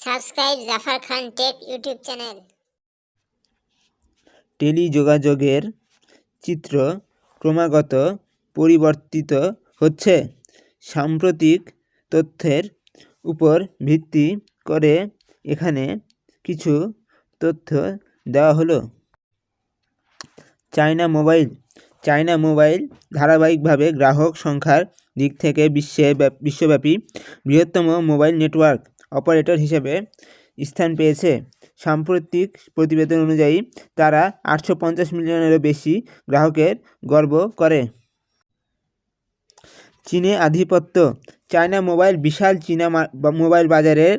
Subscribe Zafar খান take YouTube channel. টেলিযোগাযোগের চিত্র ক্রমাগত পরিবর্তিত হচ্ছে। সাম্প্রতিক তথ্যের উপর ভিত্তি করে এখানে কিছু তথ্য দেওয়া হলো। চায়না মোবাইল ধারাবাহিকভাবে গ্রাহক সংখ্যার দিক থেকে বিশ্বব্যাপী বৃহত্তম মোবাইল নেটওয়ার্ক অপারেটর হিসেবে স্থান পেয়েছে। সাম্প্রতিক প্রতিবেদন অনুযায়ী তারা 850 মিলিয়নেরও বেশি গ্রাহকের গর্ব করে। চীনে আধিপত্য। চায়না মোবাইল বিশাল চীনা মোবাইল বাজারের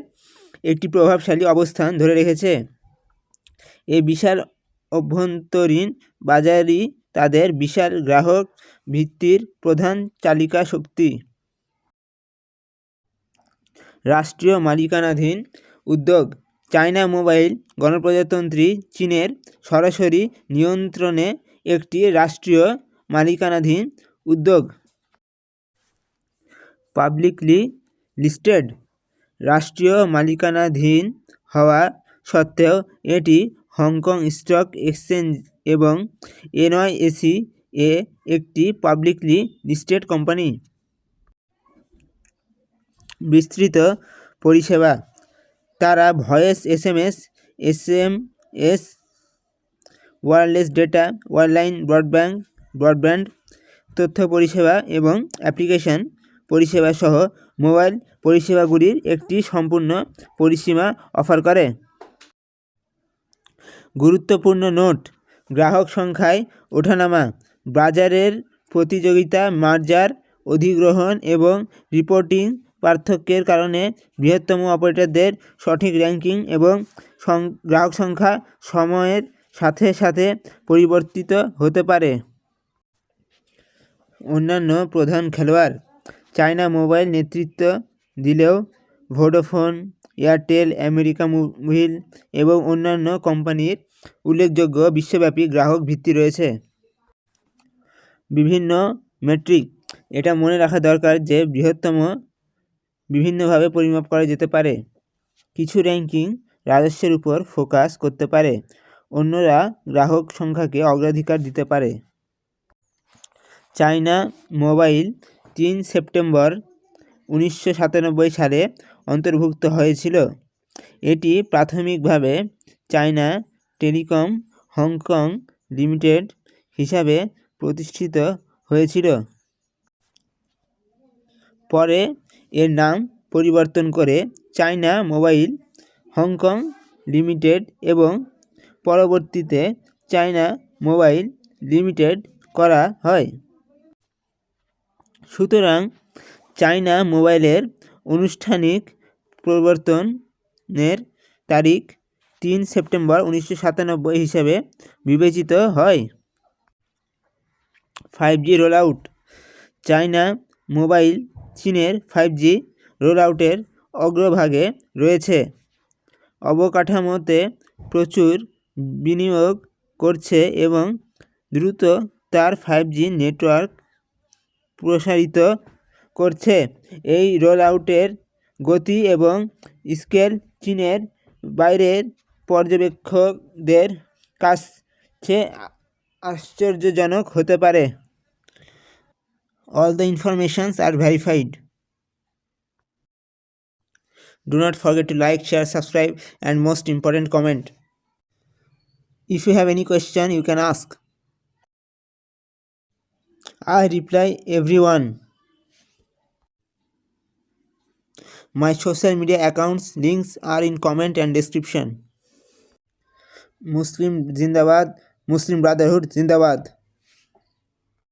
একটি প্রভাবশালী অবস্থান ধরে রেখেছে। এই বিশাল অভ্যন্তরীণ বাজারই তাদের বিশাল গ্রাহক ভিত্তির প্রধান চালিকা শক্তি। রাষ্ট্রীয় মালিকানাধীন উদ্যোগ। চায়না মোবাইল গণপ্রজাতন্ত্রী চীনের সরাসরি নিয়ন্ত্রণে একটি রাষ্ট্রীয় মালিকানাধীন উদ্যোগ। Publicly listed. রাষ্ট্রীয় মালিকানাধীন হওয়া সত্ত্বেও এটি হংকং স্টক এক্সচেঞ্জ এবং NYSE এ একটি পাবলিকলি লিস্টেড কোম্পানি। বিস্তৃত পরিষেবা। তারা voice, SMS, wireless data, wireline, broadband তথ্য পরিষেবা এবং অ্যাপ্লিকেশন পরিষেবা সহ মোবাইল পরিষেবাগুলির একটি সম্পূর্ণ পরিসীমা অফার করে। গুরুত্বপূর্ণ নোট। গ্রাহক সংখ্যায় ওঠানামা, বাজারের প্রতিযোগিতা, মার্জার, অধিগ্রহণ এবং রিপোর্টিং পার্থক্যের কারণে বৃহত্তম অপারেটরদের সঠিক র্যাঙ্কিং এবং গ্রাহক সংখ্যা সময়ের সাথে সাথে পরিবর্তিত হতে পারে। অন্যান্য প্রধান খেলোয়াড়। চায়না মোবাইল নেতৃত্ব দিলেও ভোডাফোন, এয়ারটেল, আমেরিকা মোবাইল এবং অন্যান্য কোম্পানির উল্লেখযোগ্য বিশ্বব্যাপী গ্রাহক ভিত্তি রয়েছে। বিভিন্ন মেট্রিক। এটা মনে রাখা দরকার যে বৃহত্তম বিভিন্নভাবে পরিমাপ করা যেতে পারে। কিছু র্যাঙ্কিং রাজস্বের উপর ফোকাস করতে পারে, অন্যরা গ্রাহক সংখ্যাকে অগ্রাধিকার দিতে পারে। চায়না মোবাইল 3 সেপ্টেম্বর 1997 সালে অন্তর্ভুক্ত হয়েছিল। এটি প্রাথমিকভাবে চায়না টেলিকম হংকং লিমিটেড হিসাবে প্রতিষ্ঠিত হয়েছিল। পরে এর নাম পরিবর্তন করে চায়না মোবাইল হংকং লিমিটেড এবং পরবর্তীতে চায়না মোবাইল লিমিটেড করা হয়। সুতরাং চায়না মোবাইলের আনুষ্ঠানিক প্রবর্তনের তারিখ 3 সেপ্টেম্বর 1997 হিসেবে বিবেচিত হয়। 5G roll out. China mobile চীনের 5G রোল আউটের অগ্রভাগে রয়েছে, অবকাঠামোতে প্রচুর বিনিয়োগ করছে এবং দ্রুত তার 5G নেটওয়ার্ক প্রসারিত করছে। এই রোল আউটের গতি এবং স্কেল চীনের বাইরের পর্যবেক্ষকদের কাছে আশ্চর্যজনক হতে পারে। All the informations are verified. Do not forget to like, share, subscribe, and most important, comment. If you have any question, you can ask. I reply everyone. My social media accounts links are in comment and description. Muslim Zindabad, Muslim Brotherhood Zindabad.